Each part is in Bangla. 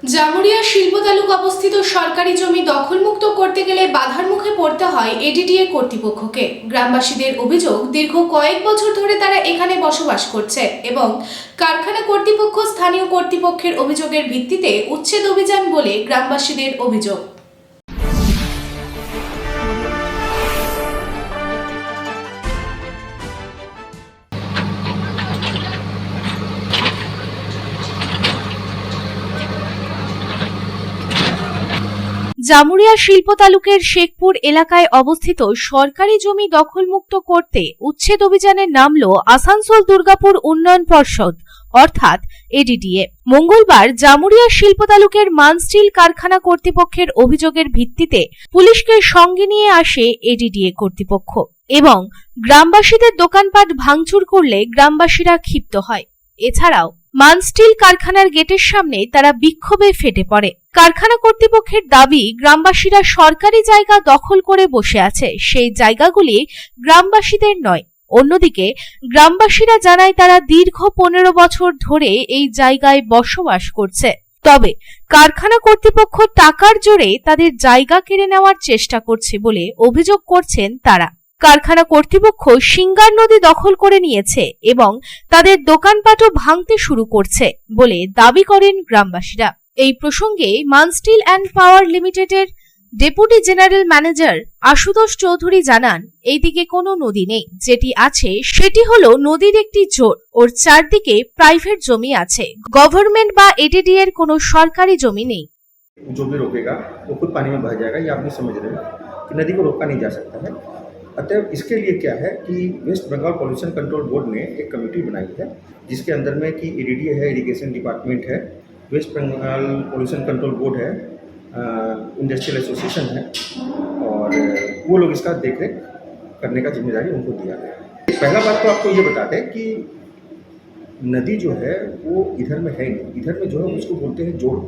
জামুরিয়া শিল্প তালুক অবস্থিত সরকারি জমি দখলমুক্ত করতে গেলে বাধার মুখে পড়তে হয় এডিডিএ কর্তৃপক্ষকে। গ্রামবাসীদের অভিযোগ, দীর্ঘ কয়েক বছর ধরে তারা এখানে বসবাস করছে এবং কারখানা কর্তৃপক্ষ স্থানীয় কর্তৃপক্ষের অভিযোগের ভিত্তিতে উচ্ছেদ অভিযান বলে গ্রামবাসীদের অভিযোগ। জামুরিয়া শিল্প তালুকের শেখপুর এলাকায় অবস্থিত সরকারি জমি দখলমুক্ত করতে উচ্ছেদ অভিযানে নামল আসানসোল দুর্গাপুর উন্নয়ন পর্ষদ অর্থাৎ এডিডিএ। মঙ্গলবার জামুরিয়া শিল্প তালুকের মান স্টিল কারখানা কর্তৃপক্ষের অভিযোগের ভিত্তিতে পুলিশকে সঙ্গে নিয়ে আসে এডিডিএ কর্তৃপক্ষ এবং গ্রামবাসীদের দোকানপাট ভাঙচুর করলে গ্রামবাসীরা ক্ষিপ্ত হয়। এছাড়াও মান স্টিল কারখানার গেটের সামনে তারা বিক্ষোভে ফেটে পড়ে। কারখানা কর্তৃপক্ষের দাবি, গ্রামবাসীরা সরকারি জায়গা দখল করে বসে আছে, সেই জায়গাগুলি গ্রামবাসীদের নয়। অন্যদিকে গ্রামবাসীরা জানায় তারা দীর্ঘ 15 বছর ধরে এই জায়গায় বসবাস করছে, তবে কারখানা কর্তৃপক্ষ টাকার জোরে তাদের জায়গা কেড়ে নেওয়ার চেষ্টা করছে বলে অভিযোগ করছেন তারা। কারখানা কর্তৃপক্ষ সিঙ্গার নদী দখল করে নিয়েছে এবং তাদের দোকানপাটও ভাঙতে শুরু করছে বলে দাবি করেন গ্রামবাসীরা। এই প্রসঙ্গে মান স্টিল অ্যান্ড পাওয়ার লিমিটেডের deputy general manager Ashutosh Chowdhury জানান, এইদিকে কোনো নদী নেই, যেটি আছে সেটি হলো নদীর একটি জোর, ওর চারদিকে প্রাইভেট জমি আছে, গভর্নমেন্ট বা এডিডি এর কোনো সরকারি জমি নেই। जो भी रोकेगा वो खुद पानी में बह जाएगा, ये आप भी समझ रहे हो कि नदी को रोका नहीं जा सकता है। अतः इसके लिए क्या है कि West Bengal pollution control board ने एक कमेटी बनाई है, जिसके अंदर में कि एडीडी है, इरिगेशन डिपार्टमेंट है, West Bengal pollution control board है, इंडस्ट्रियल एसोसिएशन है, और वो लोग इसका देख रेख करने का जिम्मेदारी उनको दिया गया है। पहला बात तो आपको ये बता दें कि नदी जो है वो इधर में है नहीं, इधर में जो है उसको बोलते हैं जोड़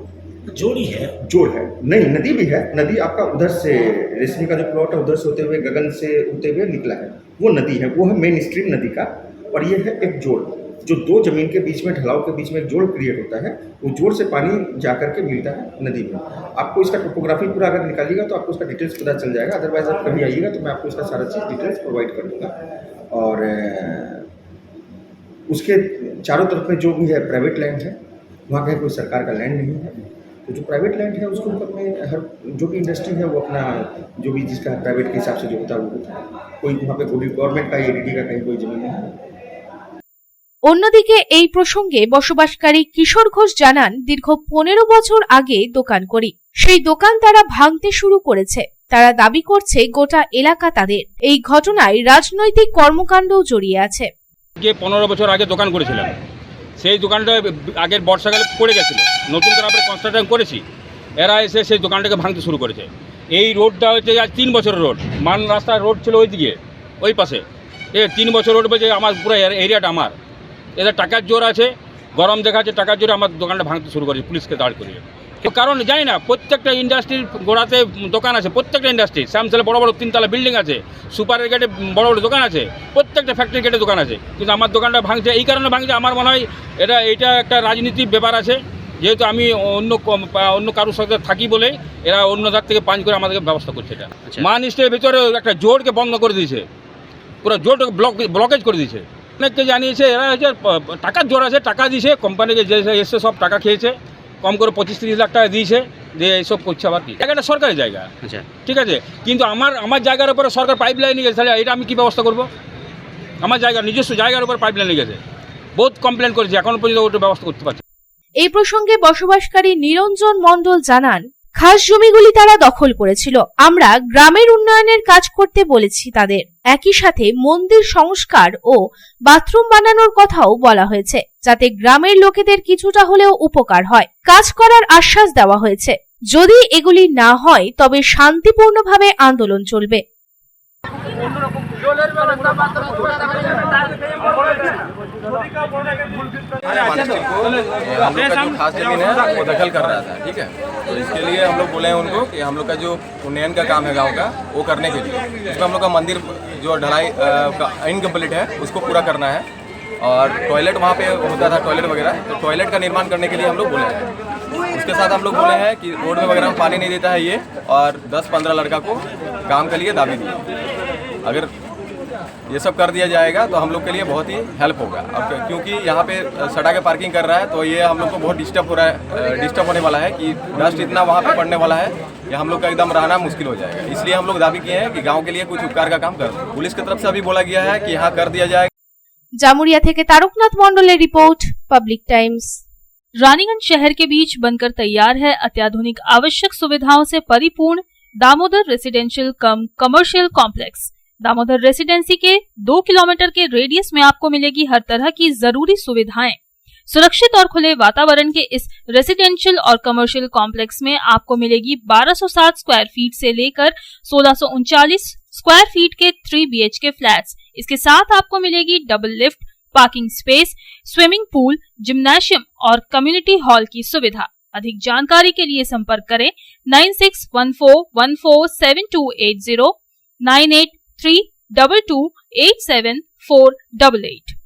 है, नहीं नदी भी है। नदी आपका उधर से रेशमी का जो प्लॉट है उधर से होते हुए गगन से होते हुए निकला है, वो नदी है, वो है मेन स्ट्रीम नदी का। और ये है एक जोड़, जो दो जमीन के बीच में, ढलाव के बीच में एक जोड़ क्रिएट होता है, वो जोड़ से पानी जाकर के मिलता है नदी में। आपको इसका टोपोग्राफी पूरा अगर निकालिएगा तो आपको उसका डिटेल्स पता चल जाएगा, अदरवाइज आप कभी आइएगा तो मैं आपको इसका सारा चीज़ डिटेल्स प्रोवाइड कर दूँगा। और उसके चारों तरफ में जो भी है प्राइवेट लैंड है, वहाँ का कोई सरकार का लैंड नहीं है। तो जो प्राइवेट लैंड है उसके ऊपर में हर जो भी इंडस्ट्री है वो अपना जो भी जिसका प्राइवेट के हिसाब से जो होता है वो होता है, कोई वहाँ पे गवर्नमेंट का एडीडी का कहीं कोई जमीन नहीं है। অন্যদিকে এই প্রসঙ্গে বসবাসকারী কিশোর ঘোষ জানান, দীর্ঘ 15 বছর আগে দোকান করি, সেই দোকান তারা ভাঙতে শুরু করেছে। তারা দাবি করছে গোটা এলাকা তাদের। এই ঘটনায় রাজনৈতিক কর্মকাণ্ডও জড়িয়ে আছে। 15 বছর আগে দোকান করেছিলাম, সেই দোকানটা আগের বর্ষাকালে পড়ে গেছিলো, নতুন করে আমরা কনস্ট্রাকশন করেছি, এরা এসে সেই দোকানটাকে ভাঙতে শুরু করেছে। এই রোডটা হচ্ছে আজ 3 বছরের রোড, মান রাস্তার রোড ছিল ওই দিকে, ওই পাশে। 3 বছর রোড বলছে আমার পুরো এরিয়াটা আমার। এদের টাকার জোর আছে, গরম দেখাচ্ছে, টাকার জোরে আমার দোকানটা ভাঙতে শুরু করেছে, পুলিশকে দাঁড় করিয়ে। কারণ জানি না, প্রত্যেকটা ইন্ডাস্ট্রির গোড়াতে দোকান আছে, প্রত্যেকটা ইন্ডাস্ট্রি, স্যামসাংয়ে বড় বড় 3 তলা বিল্ডিং আছে, সুপারের গেটে বড় বড় দোকান আছে, প্রত্যেকটা ফ্যাক্টরি গেটে দোকান আছে, কিন্তু আমার দোকানটা ভাঙছে। এই কারণে ভাঙছে, আমার মনে হয় এটা একটা রাজনীতির ব্যাপার আছে, যেহেতু আমি অন্য কারোর সাথে থাকি বলে এরা অন্য ধার থেকে পাঞ্চ করে আমাদেরকে ব্যবস্থা করছে। এটা মান স্টের ভিতরে একটা জোরকে বন্ধ করে দিয়েছে, পুরো জোরটাকে ব্লকেজ করে দিয়েছে। অনেককে জানিয়েছে এরা হচ্ছে টাকার জোর আছে, টাকা দিয়েছে কোম্পানিকে, যে এসে সব টাকা খেয়েছে, কম করে 25-30 লাখ টাকা দিয়েছে, দিয়ে এইসব করছে। আবার কি জায়গাটা সরকারি জায়গা, আচ্ছা ঠিক আছে, কিন্তু আমার জায়গার উপরে সরকার পাইপ লাইন নিয়ে গেছে, তাহলে এটা আমি কী ব্যবস্থা করবো? আমার জায়গা, নিজস্ব জায়গার উপর পাইপ লাইন নিয়ে গেছে, বহুত কমপ্লেন করেছি, এখনো পর্যন্ত ওটা ব্যবস্থা করতে পারছি। এই প্রসঙ্গে বসবাসকারী নিরঞ্জন মণ্ডল জানান, খাস জমিগুলি তারা দখল করেছিল, আমরা গ্রামের উন্নয়নের কাজ করতে বলেছি তাদের। একই সাথে মন্দির সংস্কার ও বাথরুম বানানোর কথাও বলা হয়েছে, যাতে গ্রামের লোকেদের কিছুটা হলেও উপকার হয়। কাজ করার আশ্বাস দেওয়া হয়েছে, যদি এগুলি না হয় তবে শান্তিপূর্ণভাবে আন্দোলন চলবে। हम लोग का जो खास जमीन है वो दखल कर रहा था, ठीक है, तो इसके लिए हम लोग बोले हैं उनको कि हम लोग का जो उन्नयन का काम है गांव का, वो करने के लिए उसमें हम लोग का मंदिर जो ढलाई इनकम्प्लीट है उसको पूरा करना है, और टॉयलेट वहाँ पे होता था, टॉयलेट वगैरह, तो टॉयलेट का निर्माण करने के लिए हम लोग बोले हैं। उसके साथ हम लोग बोले हैं कि रोड में वगैरह में पानी नहीं देता है ये, और 10-15 लड़का को काम के लिए दाबी दिए। अगर ये सब कर दिया जाएगा तो हम लोग के लिए बहुत ही हेल्प होगा। अब क्योंकि यहाँ पे सड़ा के पार्किंग कर रहा है तो ये हम लोग को बहुत डिस्टर्ब होने वाला है कि डस्ट इतना वहाँ पे पड़ने वाला है कि हम लोग का एकदम रहना मुश्किल हो जाएगा। इसलिए हम लोग दावी किए हैं कि गाँव के लिए कुछ उपकार का काम कर दें। पुलिस की तरफ से अभी बोला गया है कि यहाँ कर दिया जाएगा। জামুরিয়া থেকে তারকনাথ মণ্ডলের রিপোর্ট, পাবলিক টাইমস। रानीगंज शहर के बीच बनकर तैयार है अत्याधुनिक आवश्यक सुविधाओं से परिपूर्ण दामोदर रेसिडेंशियल कम कमर्शियल कॉम्प्लेक्स। दामोदर रेसिडेंसी के 2 किलोमीटर के रेडियस में आपको मिलेगी हर तरह की जरूरी सुविधाएं। सुरक्षित और खुले वातावरण के इस रेसिडेंशियल और कमर्शियल कॉम्प्लेक्स में आपको मिलेगी 1260 स्क्वायर फीट से लेकर 1639 स्क्वायर फीट के 3 BHK फ्लैट्स। इसके साथ आपको मिलेगी double lift, parking space, swimming pool, gymnasium और कम्युनिटी हॉल की सुविधा। अधिक जानकारी के लिए संपर्क करें 9614147280, 9832287488।